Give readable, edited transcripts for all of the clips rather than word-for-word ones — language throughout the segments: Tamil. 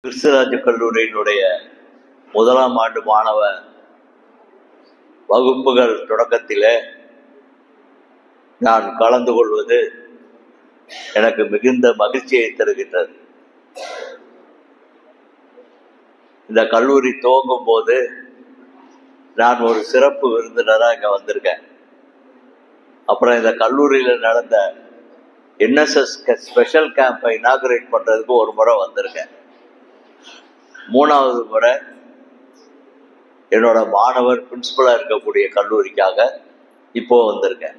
கிறிஸ்துராஜ கல்லூரியினுடைய முதலாம் ஆண்டு மாணவ வகுப்புகள் தொடக்கத்திலே நான் கலந்து கொள்வது எனக்கு மிகுந்த மகிழ்ச்சியை தருகின்றது. இந்த கல்லூரி துவங்கும் போது நான் ஒரு சிறப்பு விருந்தினராக இங்கே வந்திருக்கேன். அப்புறம் இந்த கல்லூரியில் நடந்த என்எஸ்எஸ் ஸ்பெஷல் கேம்பை இனாகுரேட் பண்ணுறதுக்கு ஒரு முறை வந்திருக்கேன். 3வது முறை என்னோட மாணவர் பிரின்சிபலாக இருக்கக்கூடிய கல்லூரிக்காக இப்போ வந்திருக்கேன்.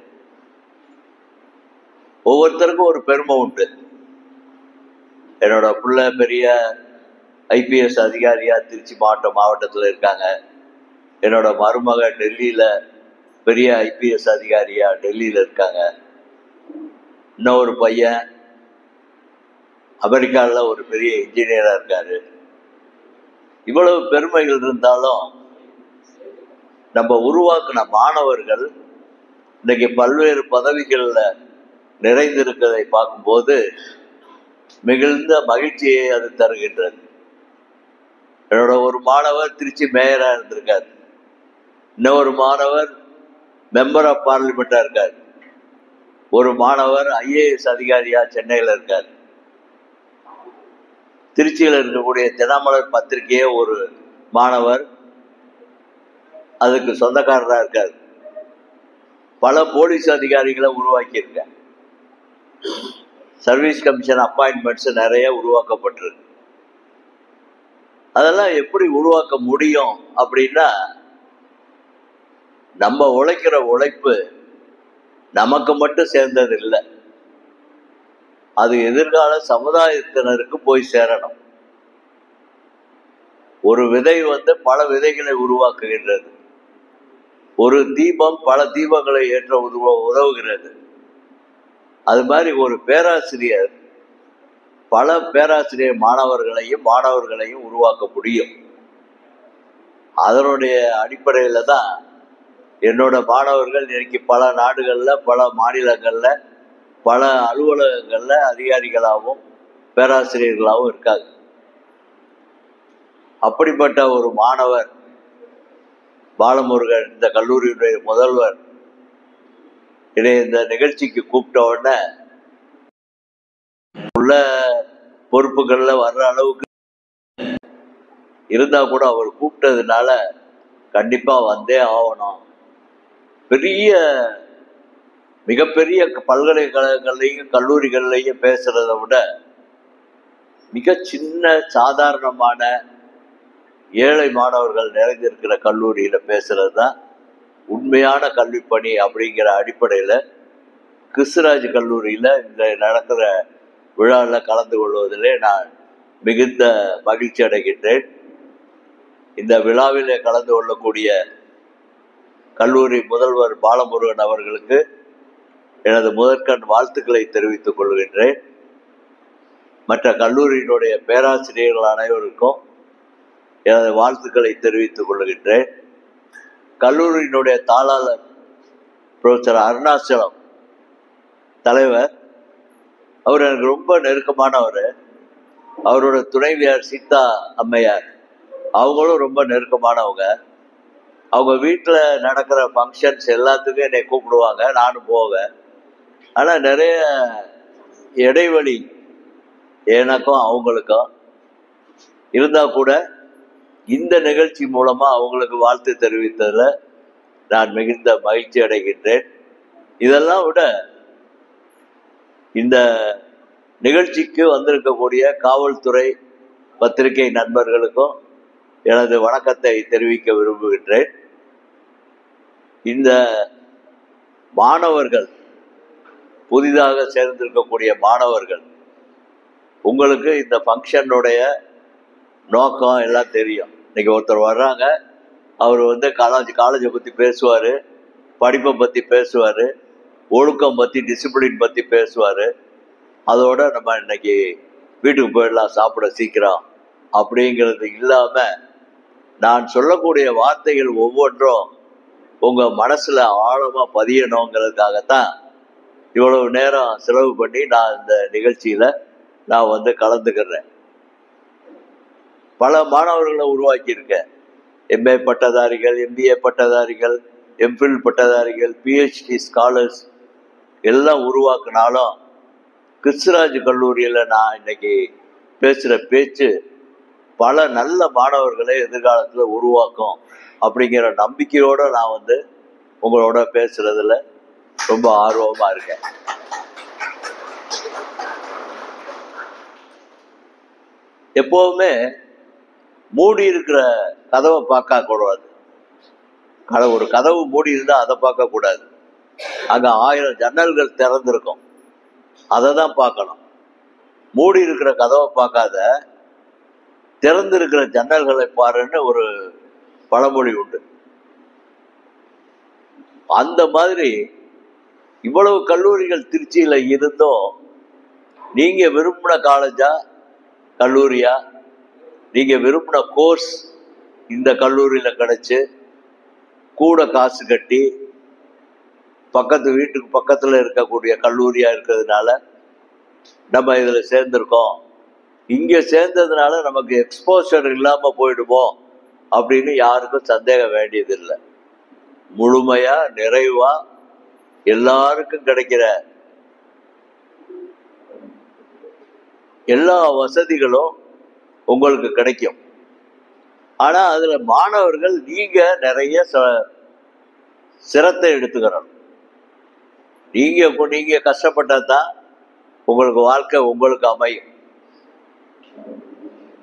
ஒவ்வொருத்தருக்கும் ஒரு பெருமை உண்டு. என்னோட பிள்ளை பெரிய ஐபிஎஸ் அதிகாரியாக திருச்சி மாவட்டத்தில் இருக்காங்க. என்னோட மருமக டெல்லியில் பெரிய ஐபிஎஸ் அதிகாரியாக டெல்லியில் இருக்காங்க. இன்னொரு பையன் அமெரிக்காவில் ஒரு பெரிய இன்ஜினியராக இருக்காரு. இவ்வளவு பெருமைகள் இருந்தாலும் நம்ம உருவாக்கின மாணவர்கள் இன்னைக்கு பல்வேறு பதவிகளில் நிறைந்திருக்கிறதை பார்க்கும்போது மிகுந்த மகிழ்ச்சியை அது தருகின்றது. என்னோட ஒரு மாணவர் திருச்சி மேயராக இருந்திருக்காரு. இன்னொரு மாணவர் மெம்பர் ஆஃப் பார்லிமெண்ட்டாக இருக்கார். ஒரு மாணவர் ஐஏஎஸ் அதிகாரியா சென்னையில் இருக்கார். திருச்சியில் இருக்கக்கூடிய தினமலர் பத்திரிகையே ஒரு மாணவர் அதுக்கு சொந்தக்காரராக இருக்கார். பல போலீஸ் அதிகாரிகளை உருவாக்கியிருக்கார். சர்வீஸ் கமிஷன் அப்பாயின்மெண்ட்ஸ் நிறைய உருவாக்கப்பட்டிருக்கு. அதெல்லாம் எப்படி உருவாக்க முடியும் அப்படின்னா, நம்ம உழைக்கிற உழைப்பு நமக்கு மட்டும் சேர்ந்தது இல்லை, அது எதிர்கால சமுதாயத்தினருக்கு போய் சேரணும். ஒரு விதை பல விதைகளை உருவாக்குகின்றது. ஒரு தீபம் பல தீபங்களை ஏற்ற உதவுகிறது. அது மாதிரி ஒரு பேராசிரியர் பல பேராசிரியர் மாணவர்களையும் உருவாக்க முடியும். அதனுடைய அடிப்படையில் தான் என்னோட மாணவர்கள் இன்னைக்கு பல நாடுகளில் பல மாநிலங்களில் பல அலுவலகங்களில் அதிகாரிகளாகவும் பேராசிரியர்களாகவும் இருக்காங்க. அப்படிப்பட்ட ஒரு மாணவர் பாலமுருகன், இந்த கல்லூரியுடைய முதல்வர், இந்த நிகழ்ச்சிக்கு கூப்பிட்ட உடனே உள்ள பொறுப்புகள்ல வர்ற அளவுக்கு இருந்தா கூட அவர் கூப்பிட்டதுனால கண்டிப்பா வந்தே ஆகணும். மிகப்பெரிய பல்கலைக்கழகங்கள்லையும் கல்லூரிகள்லையும் பேசுறதை விட மிக சின்ன சாதாரணமான ஏழை மாணவர்கள் நிறைந்திருக்கிற கல்லூரியில பேசுறது தான் உண்மையான கல்வி பணி அப்படிங்கிற அடிப்படையில் கிறிஸ்துராஜ் கல்லூரியில் இந்த நடக்கிற விழாவில் கலந்து கொள்வதிலே நான் மிகுந்த மகிழ்ச்சி அடைகின்றேன். இந்த விழாவில் கலந்து கொள்ளக்கூடிய கல்லூரி முதல்வர் பாலமுருகன் அவர்களுக்கு எனது முதற்கண் வாழ்த்துக்களை தெரிவித்துக் கொள்கின்றேன். மற்ற கல்லூரியினுடைய பேராசிரியர்கள் அனைவருக்கும் எனது வாழ்த்துக்களை தெரிவித்துக் கொள்கின்றேன். கல்லூரியினுடைய தாளாளர் புரொஃபசர் அருணாச்சலம் தலைவர், அவர் எனக்கு ரொம்ப நெருக்கமானவர். அவரோட துணைவியார் சீதா அம்மையார், அவங்களும் ரொம்ப நெருக்கமானவங்க. அவங்க வீட்டில் நடக்கிற ஃபங்க்ஷன்ஸ் எல்லாத்துக்கும் என்னை கூப்பிடுவாங்க, நானும் போவேன். ஆனால் நிறைய இடைவெளி எனக்கும் அவங்களுக்கும் இருந்தால் கூட இந்த நிகழ்ச்சி மூலமாக அவங்களுக்கு வாழ்த்து தெரிவித்ததில் நான் மிகுந்த மகிழ்ச்சி அடைகின்றேன். இதெல்லாம் விட இந்த நிகழ்ச்சிக்கு வந்திருக்கக்கூடிய காவல்துறை பத்திரிகை நண்பர்களுக்கும் எனது வணக்கத்தை தெரிவிக்க விரும்புகின்றேன். இந்த மாணவர்கள், புதிதாக சேர்ந்திருக்கக்கூடிய மாணவர்கள், உங்களுக்கு இந்த ஃபங்க்ஷனுடைய நோக்கம் எல்லாம் தெரியும். இன்னைக்கு ஒருத்தர் வர்றாங்க, அவர் காலேஜை பற்றி பேசுவார், படிப்பை பற்றி பேசுவார், ஒழுக்கம் பற்றி டிசிப்ளின் பற்றி பேசுவார். அதோட நம்ம இன்னைக்கு வீட்டுக்கு போயிடலாம் சாப்பிட சீக்கிரம் அப்படிங்கிறது இல்லாமல் நான் சொல்லக்கூடிய வார்த்தைகள் ஒவ்வொன்றும் உங்கள் மனசில் ஆழமாக பதியணுங்கிறதுக்காகத்தான் இவ்வளவு நேரம் செலவு பண்ணி நான் இந்த நிகழ்ச்சியில் நான் கலந்துக்கிறேன். பல மாணவர்களை உருவாக்கியிருக்கேன். எம்ஏ பட்டதாரிகள், எம்பிஏ பட்டதாரிகள், எம்ஃபில் பட்டதாரிகள், பிஹெச்டி ஸ்காலர்ஸ் எல்லாம் உருவாக்குனாலும் கிறிஸ்துராஜ் கல்லூரியில் நான் இன்னைக்கு பேசுகிற பேச்சு பல நல்ல மாணவர்களை எதிர்காலத்தில் உருவாக்கும் அப்படிங்கிற நம்பிக்கையோடு நான் உங்களோட பேசுறதுல ரொம்ப ஆர்வமாக இருக்கேன். எப்போவுமே மூடி இருக்கிற கதவை பார்க்க கூடாது. ஒரு கதவு மூடி இருந்தால் அதை பார்க்க கூடாது. அங்கே 1000 ஜன்னல்கள் திறந்திருக்கும், அதை தான் பார்க்கணும். மூடி இருக்கிற கதவை பார்க்காத, திறந்திருக்கிற ஜன்னல்களை பாருன்னு ஒரு பழமொழி உண்டு. அந்த மாதிரி இவ்வளவு கல்லூரிகள் திருச்சியில் இருந்தும் நீங்க விரும்பின காலேஜா கல்லூரியா, நீங்க விரும்பின கோர்ஸ் இந்த கல்லூரியில் கிடைச்சு கூட காசு கட்டி வீட்டுக்கு பக்கத்தில் இருக்கக்கூடிய கல்லூரியா இருக்கிறதுனால நம்ம இதில் சேர்ந்திருக்கோம். இங்கே சேர்ந்ததுனால நமக்கு எக்ஸ்போஷர் இல்லாமல் போயிடுமோ அப்படின்னு யாருக்கும் சந்தேகம் வேண்டியதில்லை. முழுமையா நிறைவா எல்லாருக்கும் கிடைக்கிற எல்லா வசதிகளும் உங்களுக்கு கிடைக்கும். ஆனா அதுல மாணவர்கள் நீங்க நிறைய சிரத்தை எடுத்துக்கிறோம். நீங்க கஷ்டப்பட்டதான் உங்களுக்கு வாழ்க்கை உங்களுக்கு அமையும்.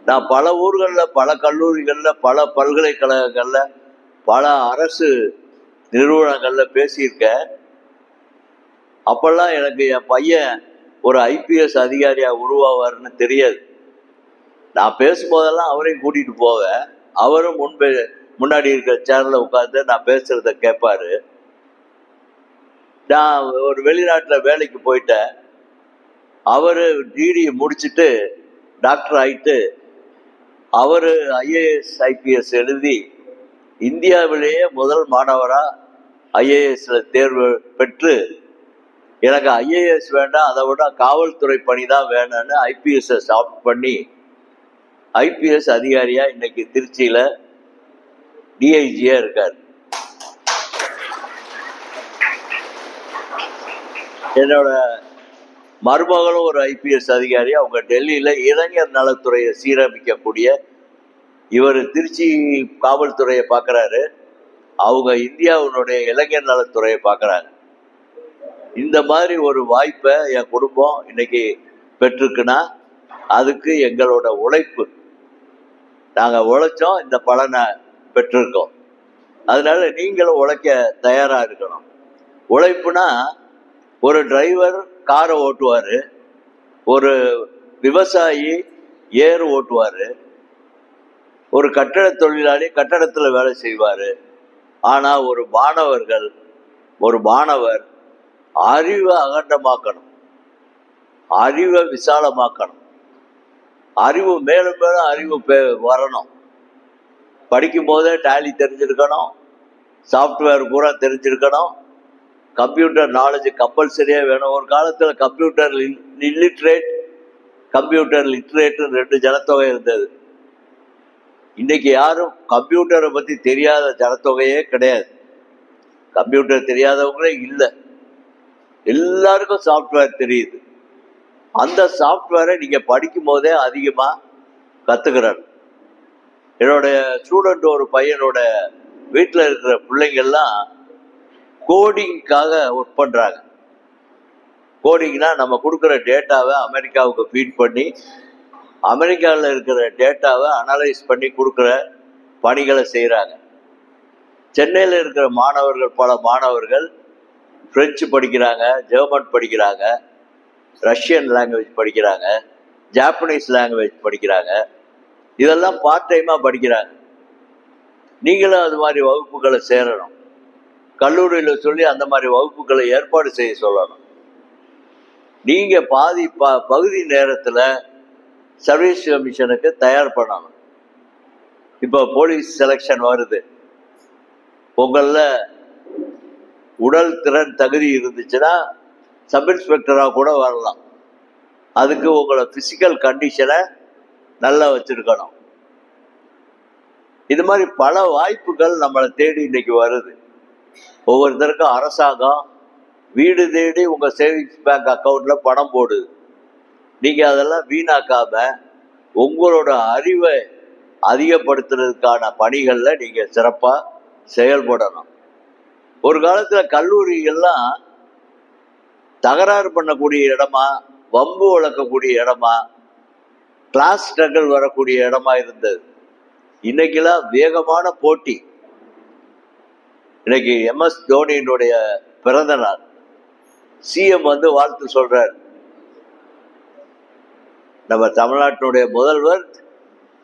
நான் பல ஊர்களில், பல கல்லூரிகளில், பல பல்கலைக்கழகங்களில், பல அரசு நிறுவனங்களில் பேசியிருக்கேன். அப்பெல்லாம் எனக்கு என் பையன் ஒரு ஐபிஎஸ் அதிகாரியா உருவாவார்னு தெரியாது. நான் பேசும்போதெல்லாம் அவரையும் கூட்டிட்டு போவேன். அவரும் முன்னாடி இருக்கிற சேர்ல உட்கார்ந்து நான் பேசுறத கேட்பாரு. நான் ஒரு வெளிநாட்டில் வேலைக்கு போயிட்டேன். அவரு டிடி முடிச்சுட்டு டாக்டர் ஆயிட்டு அவரு ஐஏஎஸ் ஐபிஎஸ் எழுதி இந்தியாவிலேயே முதல் மாணவரா ஐஏஎஸ்ல தேர்வு பெற்று, எனக்கு ஐஏஎஸ் வேண்டாம், அதை விட காவல்துறை பணி தான் வேணும்னு ஐபிஎஸ் ஆப்ட் பண்ணி ஐபிஎஸ் அதிகாரியா இன்னைக்கு திருச்சியில டிஐஜியா இருக்காரு. என்னோட மருமகளும் ஒரு ஐபிஎஸ் அதிகாரி. அவங்க டெல்லியில இளைஞர் நலத்துறையை சீரமைக்கக்கூடிய, இவர் திருச்சி காவல்துறையை பார்க்குறாரு, அவங்க இந்தியாவினுடைய இளைஞர் நலத்துறையை பார்க்குறாங்க. இந்த மாதிரி ஒரு வாய்ப்பை என் குடும்பம் இன்னைக்கு பெற்றிருக்குன்னா அதுக்கு எங்களோட உழைப்பு. நாங்கள் உழைச்சோம், இந்த பலனை பெற்றிருக்கோம். அதனால நீங்களும் உழைக்க தயாரா இருக்கணும். உழைப்புனா ஒரு டிரைவர் காரை ஓட்டுவாரு, ஒரு விவசாயி ஏர் ஓட்டுவாரு, ஒரு கட்டட தொழிலாளி கட்டடத்துல வேலை செய்வாரு. ஆனா ஒரு மாணவர் அறிவை அகண்டமாக்கணும், அறிவை விசாலமாக்கணும், அறிவு மேலும் மேலும் அறிவு வரணும். படிக்கும் போதே டேலி தெரிஞ்சிருக்கணும், சாஃப்ட்வேர் பூரா தெரிஞ்சிருக்கணும், கம்ப்யூட்டர் நாலேஜ் கம்பல்சரியா வேணும். ஒரு காலத்துல கம்ப்யூட்டர் இல்லிட்ரேட், கம்ப்யூட்டர் லிட்ரேட் 2 ஜனத்தொகை இருந்தது. இன்னைக்கு யாரும் கம்ப்யூட்டரை பத்தி தெரியாத ஜனத்தொகையே கிடையாது. கம்ப்யூட்டர் தெரியாதவங்களே இல்லை, எல்லாருக்கும் சாஃப்ட்வேர் தெரியுது. அந்த சாஃப்ட்வேரை நீங்க படிக்கும் போதே அதிகமா கத்துக்கிறாங்க. என்னுடைய ஸ்டூடெண்ட் ஒரு பையனோட வீட்டில் இருக்கிற பிள்ளைங்கள்லாம் கோடிங்காக ஒர்க் பண்றாங்க. கோடிங்னா நம்ம கொடுக்குற டேட்டாவை அமெரிக்காவுக்கு ஃபீட் பண்ணி அமெரிக்காவில் இருக்கிற டேட்டாவை அனலைஸ் பண்ணி கொடுக்குற பணிகளை செய்கிறாங்க. சென்னையில் இருக்கிற பல மாணவர்கள் பிரெஞ்சு படிக்கிறாங்க, ஜெர்மன் படிக்கிறாங்க, ரஷ்யன் லாங்குவேஜ் படிக்கிறாங்க, ஜாப்பனீஸ் லாங்குவேஜ் படிக்கிறாங்க. இதெல்லாம் பார்ட் டைமாக படிக்கிறாங்க. நீங்களும் அது மாதிரி வகுப்புகளை சேரணும். கல்லூரியில் சொல்லி அந்த மாதிரி வகுப்புகளை ஏற்பாடு செய்ய சொல்லணும். நீங்க பகுதி நேரத்தில் சர்வீஸ் கமிஷனுக்கு தயார் பண்ணணும். இப்போ போலீஸ் செலெக்ஷன் வருது. உங்கள உடல் திறன் தகுதி இருந்துச்சுன்னா சப் இன்ஸ்பெக்டராக கூட வரலாம். அதுக்கு உங்களை பிசிக்கல் கண்டிஷனை நல்லா வச்சிருக்கணும். இது மாதிரி பல வாய்ப்புகள் நம்மளை தேடி இன்னைக்கு வருது. ஒவ்வொருத்தருக்கும் அரசாங்கம் வீடு தேடி உங்க சேவிங்ஸ் பேங்க் அக்கௌண்ட்ல பணம் போடுது. நீங்க அதெல்லாம் வீணாக்காம உங்களோட அறிவை அதிகப்படுத்துறதுக்கான பணிகள்ல நீங்க சிறப்பா செயல்படணும். ஒரு காலத்துல கல்லூரிகள்லாம் தகராறு பண்ணக்கூடிய இடமா, வம்பு வளர்க்கக்கூடிய இடமா, கிளாஸ் ஸ்ட்ரகிள் வரக்கூடிய இடமா இருந்தது. இன்னைக்கெல்லாம் வேகமான போட்டி. இன்னைக்கு MS தோனியினுடைய பிறந்த நாள். CM வாழ்த்து சொல்றார். நம்ம தமிழ்நாட்டினுடைய முதல்வர்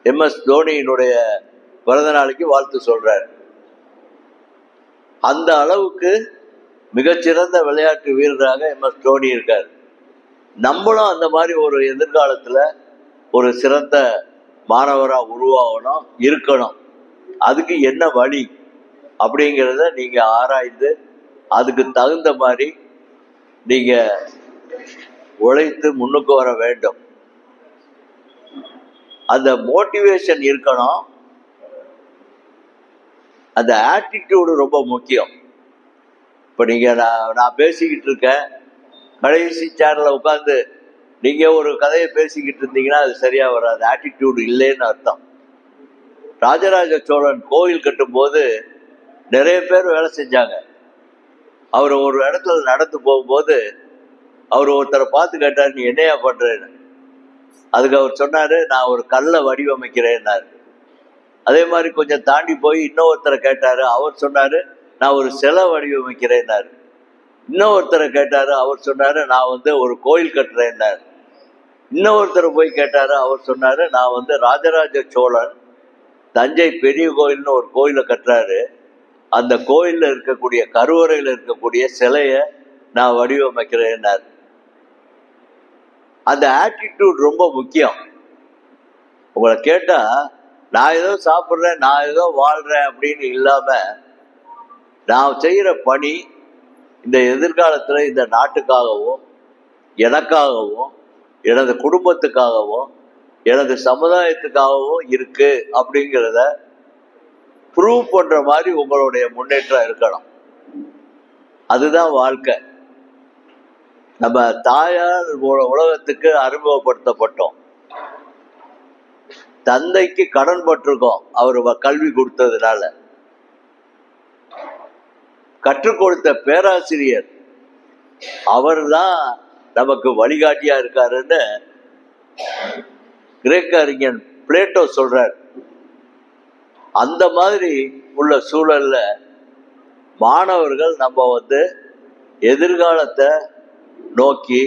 MS தோனியினுடைய பிறந்த நாளைக்கு வாழ்த்து சொல்றார். அந்த அளவுக்கு மிகச்சிறந்த விளையாட்டு வீரராக MS தோனி இருக்கார். நம்மளும் அந்த மாதிரி ஒரு எதிர்காலத்துல ஒரு சிறந்த மாணவரா உருவாகணும், இருக்கணும். அதுக்கு என்ன வழி அப்படிங்கிறத நீங்க ஆராய்ந்து அதுக்கு தகுந்த மாதிரி நீங்க உழைத்து முன்னுக்கு வர வேண்டும். அந்த மோட்டிவேஷன் இருக்கணும். அந்த ஆட்டிடியூடு ரொம்ப முக்கியம். இப்ப நீங்க நான் பேசிக்கிட்டு இருக்கேன், கடைசி சேர்ல உட்கார்ந்து நீங்க ஒரு கதையை பேசிக்கிட்டு இருந்தீங்கன்னா அது சரியா வராது. ஆட்டிடியூடு இல்லைன்னு அர்த்தம். ராஜராஜ சோழன் கோயில் கட்டும் போது நிறைய பேர் வேலை செஞ்சாங்க. அவர் ஒரு இடத்துல நடந்து போகும்போது அவர் ஒருத்தரை பார்த்து கேட்டார், நீ என்னையா பண்றேன்னு. அதுக்கு அவர் சொன்னாரு, நான் ஒரு கல்லை வடிவமைக்கிறேன்னாரு. அதே மாதிரி கொஞ்சம் தாண்டி போய் இன்னொருத்தரை கேட்டாரு. அவர் சொன்னாரு, நான் ஒரு சிலை வடிவமைக்கிறேன்னாரு. இன்னொருத்தரை கேட்டாரு. அவர் சொன்னாரு, நான் ஒரு கோயில் கட்டுறேன்னாரு. இன்னொருத்தரை போய் கேட்டாரு. அவர் சொன்னாரு, நான் ராஜராஜ சோழன் தஞ்சை பெரிய கோயில்னு ஒரு கோயிலை கட்டுறாரு, அந்த கோயில்ல இருக்கக்கூடிய கருவறையில் இருக்கக்கூடிய சிலைய நான் வடிவமைக்கிறேன்னாரு. அந்த ஆட்டிடியூட் ரொம்ப முக்கியம். உங்களை கேட்டா நான் ஏதோ சாப்பிட்றேன், நான் ஏதோ வாழ்றேன் அப்படின்னு இல்லாம, நான் செய்யற பணி இந்த எதிர்காலத்துல இந்த நாட்டுக்காகவும் எனக்காகவும் எனது குடும்பத்துக்காகவும் எனது சமுதாயத்துக்காகவும் இருக்கு அப்படிங்கிறத ப்ரூவ் பண்ற மாதிரி உங்களுடைய முன்னேற்றம் இருக்கணும். அதுதான் வாழ்க்கை. நம்ம தாயார் உலகத்துக்கு அறிமுகப்படுத்தப்பட்டோம். தந்தைக்கு கடன் பட்டிருக்கோம், அவர் கல்வி கொடுத்ததுனால. கற்றுக் கொடுத்த பேராசிரியர் அவர் தான் நமக்கு வழிகாட்டியா இருக்காருன்னு கிரேக்க அறிஞன் பிளேட்டோ சொல்றார். அந்த மாதிரி உள்ள சூழல்ல மாணவர்கள் நம்ம எதிர்காலத்தை நோக்கி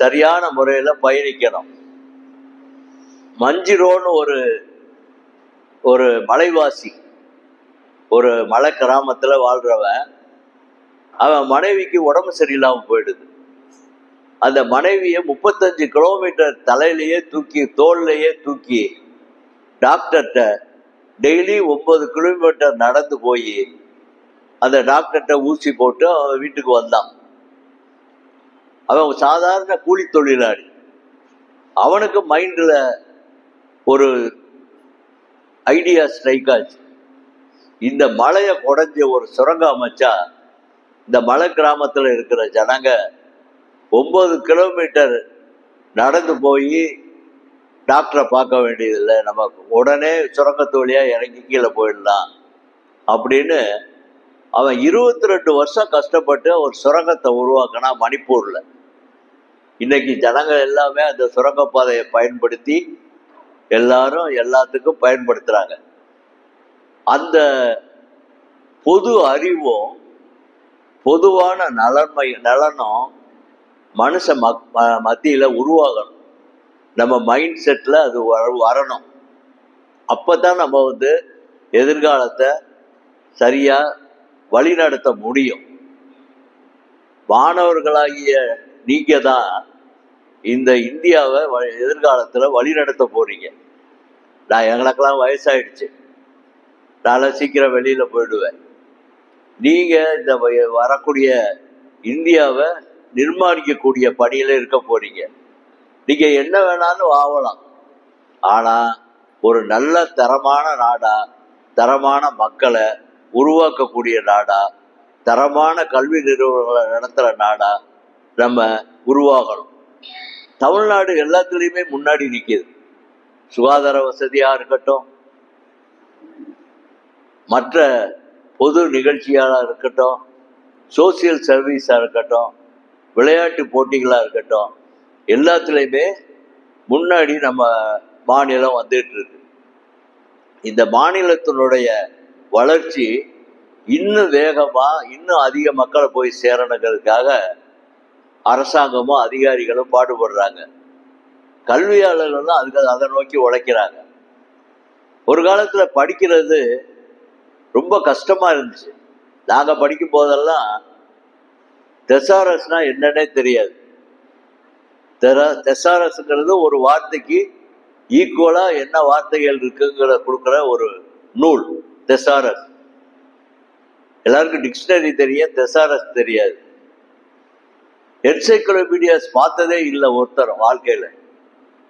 சரியான முறையில பயணிக்கணும். மஞ்சிரோன்னு ஒரு மலைவாசி, ஒரு மலை கிராமத்துல வாழ்றவன், அவன் மனைவிக்கு உடம்பு சரியில்லாம போயிடுது. அந்த மனைவியை 35 கிலோமீட்டர் தலையிலேயே தூக்கி தோல்லையே தூக்கி டாக்டர்கிட்ட டெய்லி 9 கிலோமீட்டர் நடந்து போய் அந்த டாக்டர்கிட்ட ஊசி போட்டு அவன் வீட்டுக்கு வந்தான். அவன் சாதாரண கூலி தொழிலாளி. அவனுக்கு மைண்ட்ல ஒரு ஐடியா ஸ்ட்ரைக் ஆச்சு. இந்த மலையை குடைஞ்ச ஒரு சுரங்கம் அமைச்சா இந்த மலை கிராமத்துல இருக்கிற ஜனங்க 9 கிலோமீட்டர் நடந்து போய் டாக்டரை பார்க்க வேண்டியதில்லை, நம்ம உடனே சுரங்கத்து வழியா இறங்கி கீழே போயிடலாம் அப்படின்னு அவன் 22 வருஷம் கஷ்டப்பட்டு ஒரு சுரங்கத்தை உருவாக்கினா மணிப்பூர்ல. இன்னைக்கு ஜனங்க எல்லாமே அந்த சுரங்கப்பாதையை பயன்படுத்தி எல்லாரும் எல்லாத்துக்கும் பயன்படுத்துறாங்க. அந்த பொது அறிவும் பொதுவான நலனும் மனுஷ மத்தியில உருவாகணும். நம்ம மைண்ட் செட்ல அது வரணும். அப்பதான் நம்ம எதிர்காலத்தை சரியா வழிநடத்த முடியும். மாணவர்களாகிய நீங்க தான் இந்த இந்தியாவை எதிர்காலத்துல வழிநடத்த போறீங்க. எங்களுக்கெல்லாம் வயசாயிடுச்சு, நான் சீக்கிரம் வெளியில போயிடுவேன். நீங்க இந்த வரக்கூடிய இந்தியாவை நிர்மாணிக்கக்கூடிய பணியில இருக்க போறீங்க. நீங்க என்ன வேணாலும் ஆகலாம், ஆனா ஒரு நல்ல தரமான நாடா, தரமான மக்களை உருவாக்கக்கூடிய நாடா, தரமான கல்வி நிறுவனங்களை நடத்துகிற நாடா நம்ம உருவாகணும். தமிழ்நாடு எல்லாத்துலேயுமே முன்னாடி நிற்கிது. சுகாதார வசதியாக இருக்கட்டும், மற்ற பொது நிகழ்ச்சியாக இருக்கட்டும், சோசியல் சர்வீஸாக இருக்கட்டும், விளையாட்டு போட்டிகளாக இருக்கட்டும், எல்லாத்துலேயுமே முன்னாடி நம்ம மாநிலம் வந்துட்டு இருக்கு. இந்த மாநிலத்தினுடைய வளர்ச்சி இன்னும் வேகமாக, இன்னும் அதிக மக்களை போய் சேரணுங்கிறதுக்காக அரசாங்கமும் அதிகாரிகளும் பாடுபடுறாங்க. கல்வியாளர்களும் அதை நோக்கி உழைக்கிறாங்க. ஒரு காலத்தில் படிக்கிறது ரொம்ப கஷ்டமாக இருந்துச்சு. நாங்கள் படிக்கும் போதெல்லாம் தெசாரஸ்னா என்னன்னே தெரியாது. தெசாரஸ்ங்கிறது ஒரு வார்த்தைக்கு ஈக்குவலாக என்ன வார்த்தைகள் இருக்குங்கிற கொடுக்குற ஒரு நூல் தெசாரஸ். எல்லாருக்கும் டிக்ஷனரி தெரியும், தெசாரஸ் தெரியாது. என்சைக்ளோபீடியாஸ் பார்த்ததே இல்லை ஒருத்தர் வாழ்க்கையில்.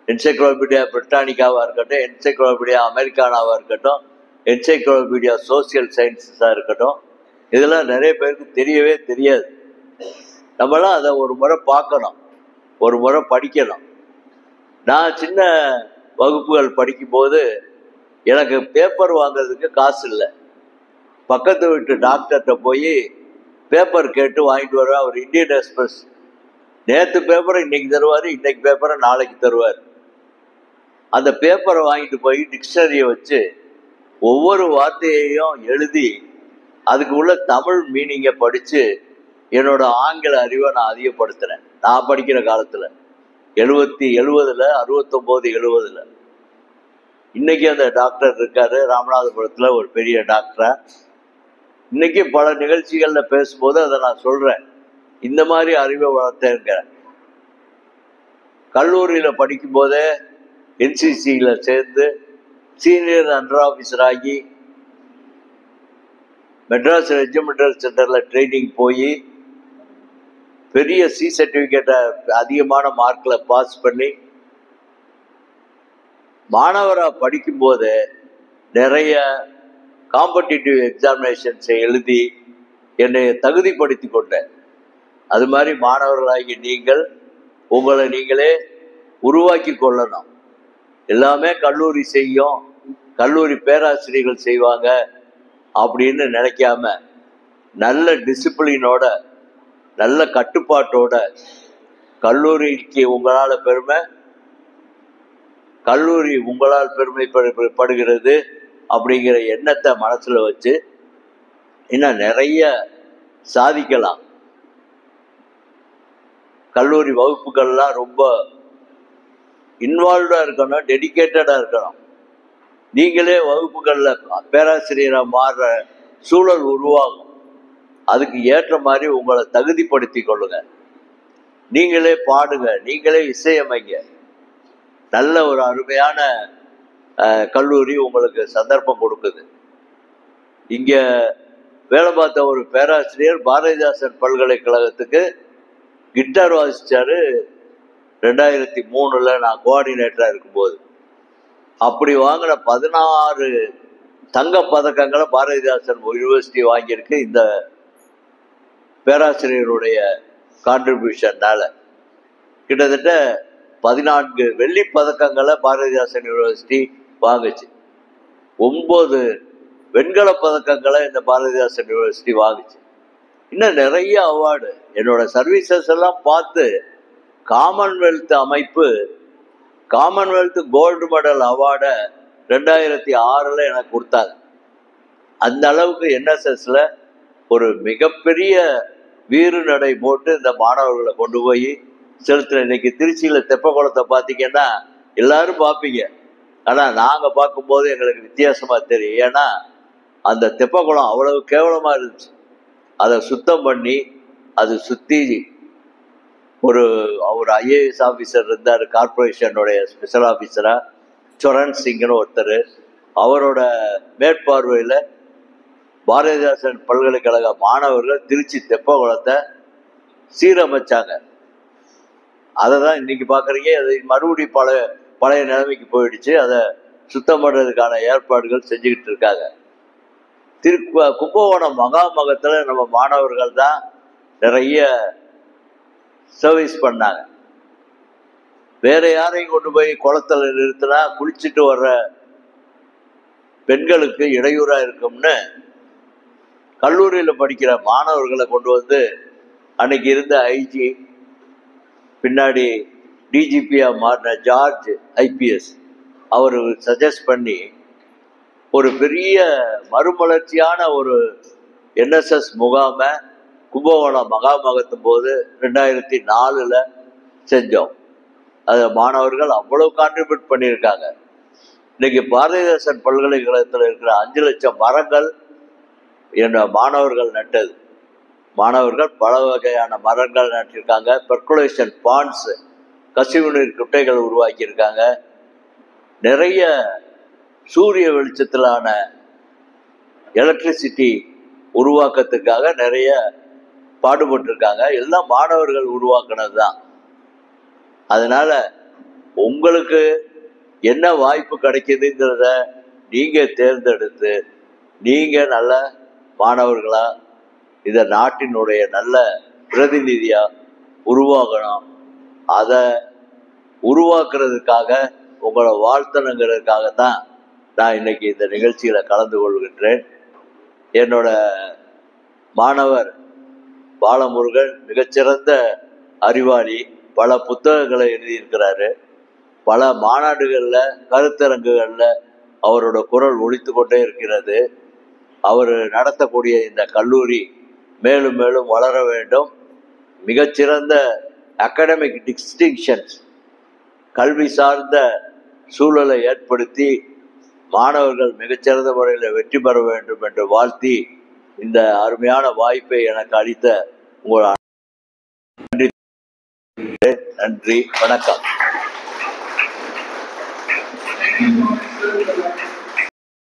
என்சைக்ளோபீடியா பிரிட்டானிக்காவாக இருக்கட்டும், என்சைக்ளோபீடியா அமெரிக்கானாவாக இருக்கட்டும், என்சைக்ளோபீடியா சோசியல் சயின்ஸஸாக இருக்கட்டும், இதெல்லாம் நிறைய பேருக்கு தெரியவே தெரியாது. நம்மளாம் அதை ஒரு முறை பார்க்கணும், ஒரு முறை படிக்கணும். நான் சின்ன வகுப்புகள் படிக்கும்போது எனக்கு பேப்பர் வாங்கிறதுக்கு காசு இல்லை. பக்கத்து வீட்டு டாக்டர்கிட்ட போய் பேப்பர் கேட்டு வாங்கிட்டு வருவேன். அவர் இந்தியன் எக்ஸ்பிரஸ், நேற்று பேப்பரை இன்னைக்கு தருவார், இன்னைக்கு பேப்பரை நாளைக்கு தருவார். அந்த பேப்பரை வாங்கிட்டு போய் டிக்ஷனரியை வச்சு ஒவ்வொரு வார்த்தையையும் எழுதி அதுக்கு உள்ள தமிழ் மீனிங்கை படித்து என்னோட ஆங்கில அறிவை நான் அதிகப்படுத்துகிறேன். நான் படிக்கிற காலத்தில் 70 69 70. இன்னைக்கு அந்த டாக்டர் இருக்காரு ராமநாதபுரத்தில், ஒரு பெரிய டாக்டரா. இன்னைக்கு பல நிகழ்ச்சிகளில் பேசும்போது அதை நான் சொல்கிறேன். இந்த மாதிரி அறிவை வளர்த்தேங்கிறேன். கல்லூரியில் படிக்கும்போதே என்சிசியில் சேர்ந்து சீனியர் அண்டர் ஆஃபீஸர் ஆகி மெட்ராஸ் ரெஜிமெண்டல் சென்டரில் ட்ரைனிங் போய் பெரிய சி சர்டிஃபிகேட்டை அதிகமான மார்க்கில் பாஸ் பண்ணி மாணவராக படிக்கும்போது நிறைய காம்படிட்டிவ் எக்ஸாமினேஷன்ஸை எழுதி என்னை தகுதிப்படுத்தி கொண்டேன். அது மாதிரி மாணவர்களாகி நீங்கள் உங்களை நீங்களே உருவாக்கி கொள்ளணும். எல்லாமே கல்லூரி செய்யும், கல்லூரி பேராசிரியர்கள் செய்வாங்க அப்படின்னு நினைக்காம நல்ல டிசிப்ளினோட, நல்ல கட்டுப்பாட்டோட கல்லூரிக்கு உங்களால் பெருமை, கல்லூரி உங்களால் பெருமைப்படுகிறது அப்படிங்கிற எண்ணத்தை மனசில் வச்சு இன்னும் நிறைய சாதிக்கலாம். கல்லூரி வகுப்புகள்லாம் ரொம்ப இன்வால்வ்டாக இருக்கணும், டெடிக்கேட்டடாக இருக்கணும். நீங்களே வகுப்புகளில் பேராசிரியராக மாறுற சூழல் உருவாகும். அதுக்கு ஏற்ற மாதிரி உங்களை தகுதிப்படுத்தி கொள்ளுங்க. நீங்களே பாடுங்க, நீங்களே இசையமைங்க. நல்ல ஒரு அருமையான கல்லூரி உங்களுக்கு சந்தர்ப்பம் கொடுக்குது. இங்கே வேலை பார்த்த ஒரு பேராசிரியர் பாரதிதாசன் பல்கலைக்கழகத்துக்கு கிட்டார் வாசித்தார் 2003 நான் கோஆர்டினேட்டராக இருக்கும்போது. அப்படி வாங்கின 16 தங்க பதக்கங்களை பாரதிதாசன் யூனிவர்சிட்டி வாங்கியிருக்கு இந்த பேராசிரியருடைய கான்ட்ரிபியூஷன்னால. கிட்டத்தட்ட 14 வெள்ளி பதக்கங்களை பாரதிதாசன் யூனிவர்சிட்டி வாங்குச்சு. 9 வெண்கல பதக்கங்களை இந்த பாரதிதாசன் யூனிவர்சிட்டி வாங்குச்சு. இன்னும் நிறைய அவார்டு. என்னோட சர்வீசஸ் எல்லாம் பார்த்து காமன்வெல்த் அமைப்பு காமன்வெல்த் கோல்டு மெடல் அவார்டை 2006 எனக்கு கொடுத்தாங்க. அந்த அளவுக்கு என்எஸ்எஸ்ல ஒரு மிகப்பெரிய வீறு நடை போட்டு இந்த மாணவர்களை கொண்டு போய் செலுத்துற. இன்னைக்கு திருச்சியில் தெப்பக்குளத்தை பார்த்தீங்கன்னா எல்லாரும் பார்ப்பீங்க, ஆனால் நாங்கள் பார்க்கும்போது எங்களுக்கு வித்தியாசமாக தெரியும். ஏன்னா அந்த தெப்பக்குளம் அவ்வளவு கேவலமாக இருந்துச்சு. அதை சுத்தம் பண்ணி அது சுற்றி ஒரு ஐஏஎஸ் ஆஃபீஸர் இருந்தார், கார்பரேஷனுடைய ஸ்பெஷல் ஆஃபீஸராக, சரண் சிங்னு ஒருத்தர். அவரோட மேற்பார்வையில் பாரதிதாசன் பல்கலைக்கழக மாணவர்கள் திருச்சி தெப்பக்குளத்தை சீரமைச்சாங்க. அதை தான் இன்னைக்கு பார்க்குறீங்க. அது மறுபடியும் பழைய நிலைமைக்கு போயிடுச்சு. அதை சுத்தம் பண்ணுறதுக்கான ஏற்பாடுகள் செஞ்சுக்கிட்டு இருக்காங்க. கும்பகோணம் மகாமகத்தில் நம்ம மாணவர்கள் தான் நிறைய சர்வீஸ் பண்ணாங்க. வேற யாரையும் கொண்டு போய் குளத்துல நிறுத்தினா குளிச்சுட்டு வர்ற பெண்களுக்கு இடையூறா இருக்கும்னு கல்லூரியில் படிக்கிற மாணவர்களை கொண்டு வந்து அன்னைக்கு இருந்த ஐஜி, பின்னாடி டிஜிபியா மாறின ஜார்ஜ் ஐபிஎஸ் அவர் சஜஸ்ட் பண்ணி ஒரு பெரிய மறுமலர்ச்சியான ஒரு என்எஸ்எஸ் முகாமை கும்பகோணம் மகாமகத்தும் போது 2004 செஞ்சோம். அது மாணவர்கள் அவ்வளவு கான்ட்ரிபியூட் பண்ணியிருக்காங்க. இன்னைக்கு பாரதிதாசன் பல்கலைக்கழகத்தில் இருக்கிற 5 லட்சம் மரங்கள் என்ற மாணவர்கள் நட்டது. மாணவர்கள் பல வகையான மரங்கள் நட்டிருக்காங்க. பெர்குலேஷன் பாண்ட்ஸ், கசிவுநீர் குட்டைகள் உருவாக்கியிருக்காங்க. நிறைய சூரிய வெளிச்சத்திலான எலக்ட்ரிசிட்டி உருவாக்கத்துக்காக நிறைய பாடுபட்டிருக்காங்க. எல்லாம் மாணவர்கள் உருவாக்குனது தான். அதனால உங்களுக்கு என்ன வாய்ப்பு கிடைக்குதுங்கிறத நீங்க தேர்ந்தெடுத்து நீங்க நல்ல மாணவர்களா இத நாட்டினுடைய நல்ல பிரதிநிதியா உருவாகணும். அதை உருவாக்குறதுக்காக உங்களை வாழ்த்தணுங்கிறதுக்காகத்தான் நான் இன்னைக்கு இந்த நிகழ்ச்சியில கலந்து கொள்கின்றேன். என்னோட மாணவர் பாலமுருகன் மிகச்சிறந்த அறிவாளி, பல புத்தகங்களை எழுதியிருக்கிறாரு. பல மாநாடுகளில் கருத்தரங்குகளில் அவரோட குரல் ஒலித்து கொண்டே இருக்கிறது. அவர் நடத்தக்கூடிய இந்த கல்லூரி மேலும் மேலும் வளர வேண்டும். மிகச்சிறந்த அகாடமிக் டிஸ்டிங்ஷன்ஸ், கல்வி சார்ந்த சூழலை ஏற்படுத்தி மாணவர்கள் மிகச்சிறந்த முறையில் வெற்றி பெற வேண்டும் என்று வாழ்த்தி இந்த அருமையான வாய்ப்பை எனக்கு அளித்த உங்கள் நன்றி, வணக்கம்.